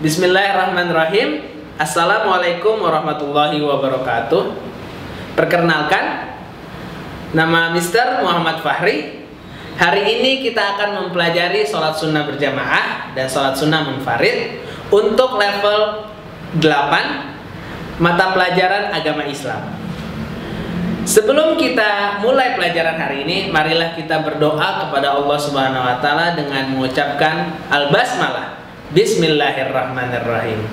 Bismillahirrahmanirrahim. Assalamualaikum warahmatullahi wabarakatuh. Perkenalkan, nama Mr. Muhammad Fahri. Hari ini kita akan mempelajari sholat sunnah berjamaah dan sholat sunnah munfarid untuk level 8 mata pelajaran agama Islam. Sebelum kita mulai pelajaran hari ini, marilah kita berdoa kepada Allah Subhanahu wa taala dengan mengucapkan al-basmalah. Bismillahirrahmanirrahim.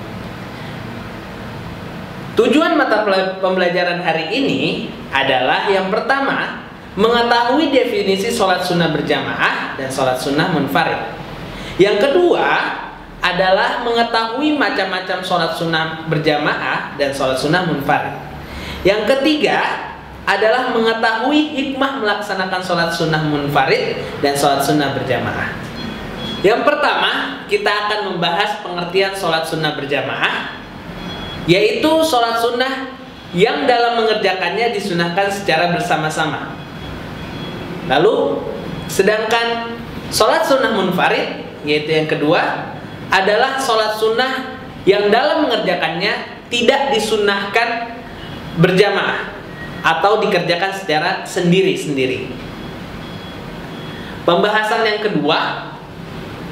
Tujuan mata pembelajaran hari ini adalah yang pertama, mengetahui definisi sholat sunnah berjamaah dan sholat sunnah munfarid. Yang kedua adalah mengetahui macam-macam sholat sunnah berjamaah dan sholat sunnah munfarid. Yang ketiga adalah mengetahui hikmah melaksanakan sholat sunnah munfarid dan sholat sunnah berjamaah. Yang pertama, kita akan membahas pengertian sholat sunnah berjamaah, yaitu sholat sunnah yang dalam mengerjakannya disunahkan secara bersama-sama. Lalu, sedangkan sholat sunnah munfarid, yaitu yang kedua, adalah sholat sunnah yang dalam mengerjakannya tidak disunahkan berjamaah atau dikerjakan secara sendiri-sendiri. Pembahasan yang kedua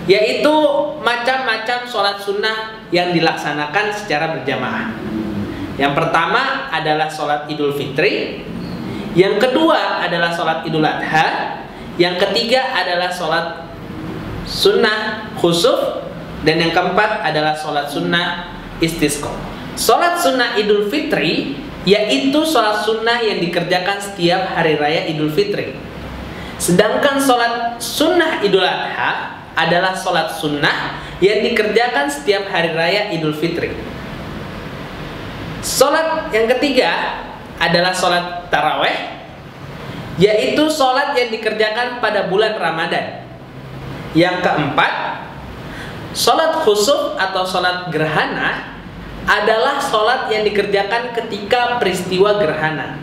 yaitu macam-macam sholat sunnah yang dilaksanakan secara berjamaah. Yang pertama adalah sholat Idul Fitri, yang kedua adalah sholat Idul Adha, yang ketiga adalah sholat sunnah khusuf, dan yang keempat adalah sholat sunnah istisqa. Sholat sunnah Idul Fitri yaitu sholat sunnah yang dikerjakan setiap hari raya Idul Fitri. Sedangkan sholat sunnah Idul Adha adalah sholat sunnah yang dikerjakan setiap hari raya Idul Fitri. Sholat yang ketiga adalah sholat taraweh, yaitu sholat yang dikerjakan pada bulan Ramadan. Yang keempat, sholat khusuf atau sholat gerhana adalah sholat yang dikerjakan ketika peristiwa gerhana.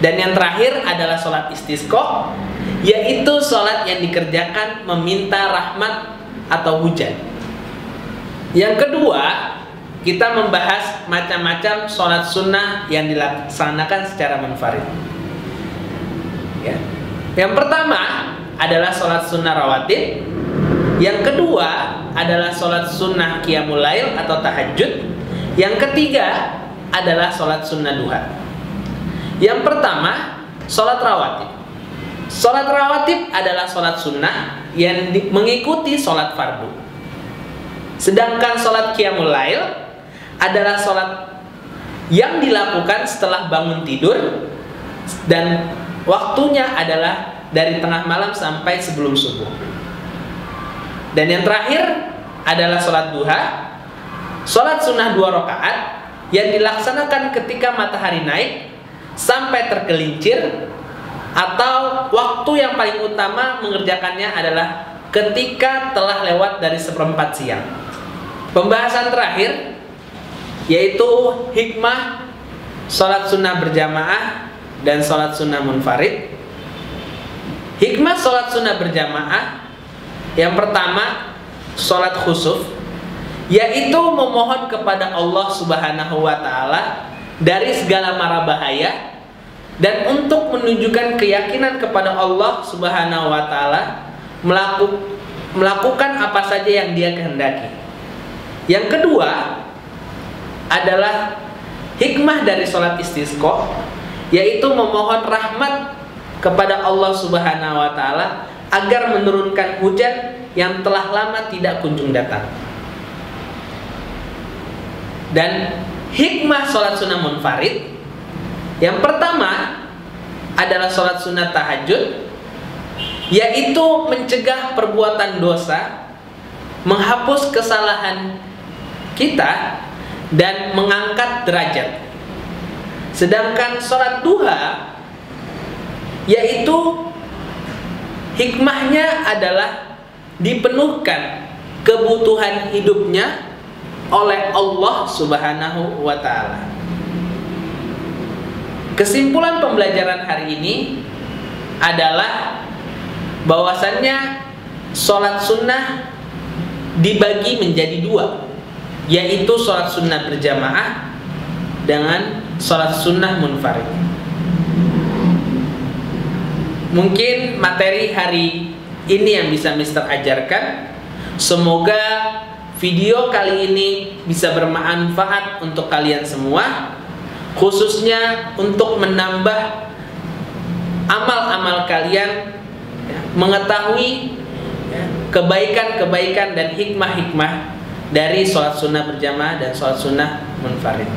Dan yang terakhir adalah sholat istisqa, yaitu sholat yang dikerjakan meminta rahmat atau hujan. Yang kedua, kita membahas macam-macam sholat sunnah yang dilaksanakan secara munfarid. Ya. Yang pertama adalah sholat sunnah rawatib. Yang kedua adalah sholat sunnah qiyamul lail atau tahajud. Yang ketiga adalah sholat sunnah duha. Yang pertama, sholat rawatib. Sholat rawatib adalah sholat sunnah yang mengikuti sholat fardu. Sedangkan sholat qiyamul lail adalah sholat yang dilakukan setelah bangun tidur dan waktunya adalah dari tengah malam sampai sebelum subuh. Dan yang terakhir adalah sholat duha, sholat sunnah 2 rakaat yang dilaksanakan ketika matahari naik sampai tergelincir, atau waktu yang paling utama mengerjakannya adalah ketika telah lewat dari 1/4 siang. Pembahasan terakhir yaitu hikmah sholat sunnah berjamaah dan sholat sunnah munfarid. Hikmah sholat sunnah berjamaah yang pertama, sholat khusuf, yaitu memohon kepada Allah Subhanahu wa taala dari segala mara bahaya dan untuk menunjukkan keyakinan kepada Allah Subhanahu wa taala melakukan apa saja yang Dia kehendaki. Yang kedua adalah hikmah dari sholat istisqa, yaitu memohon rahmat kepada Allah Subhanahu wa taala agar menurunkan hujan yang telah lama tidak kunjung datang. Dan hikmah sholat sunnah munfarid yang pertama adalah sholat sunnah tahajud, yaitu mencegah perbuatan dosa, menghapus kesalahan kita, dan mengangkat derajat. Sedangkan sholat duha yaitu hikmahnya adalah dipenuhkan kebutuhan hidupnya oleh Allah Subhanahu wa taala. Kesimpulan pembelajaran hari ini adalah bahwasannya sholat sunnah dibagi menjadi dua, yaitu sholat sunnah berjamaah dengan sholat sunnah munfarid. Mungkin materi hari ini yang bisa Mister ajarkan. Semoga video kali ini bisa bermanfaat untuk kalian semua, khususnya untuk menambah amal-amal kalian, mengetahui kebaikan-kebaikan dan hikmah-hikmah dari sholat sunnah berjamaah dan sholat sunnah munfarid.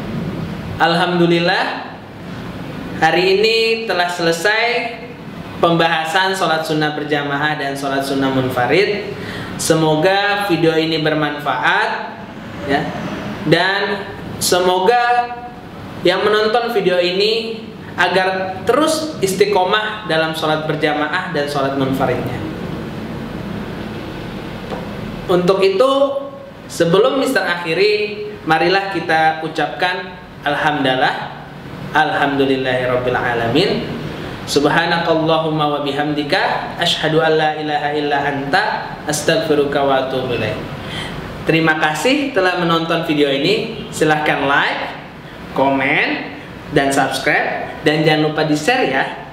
Alhamdulillah, hari ini telah selesai pembahasan sholat sunnah berjamaah dan sholat sunnah munfarid. Semoga video ini bermanfaat, ya, dan semoga yang menonton video ini agar terus istiqomah dalam sholat berjamaah dan sholat munfaridnya. Untuk itu, sebelum Mister akhiri, marilah kita ucapkan alhamdulillahirabbil alamin. Subhanakallahumma wa bihamdika asyhadu an la ilaha illa anta astaghfiruka wa atubu ilaik. Terima kasih telah menonton video ini. Silahkan like, komen, dan subscribe, dan jangan lupa di-share ya.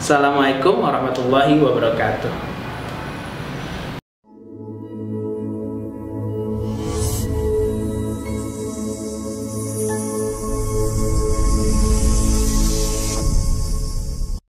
Assalamualaikum warahmatullahi wabarakatuh.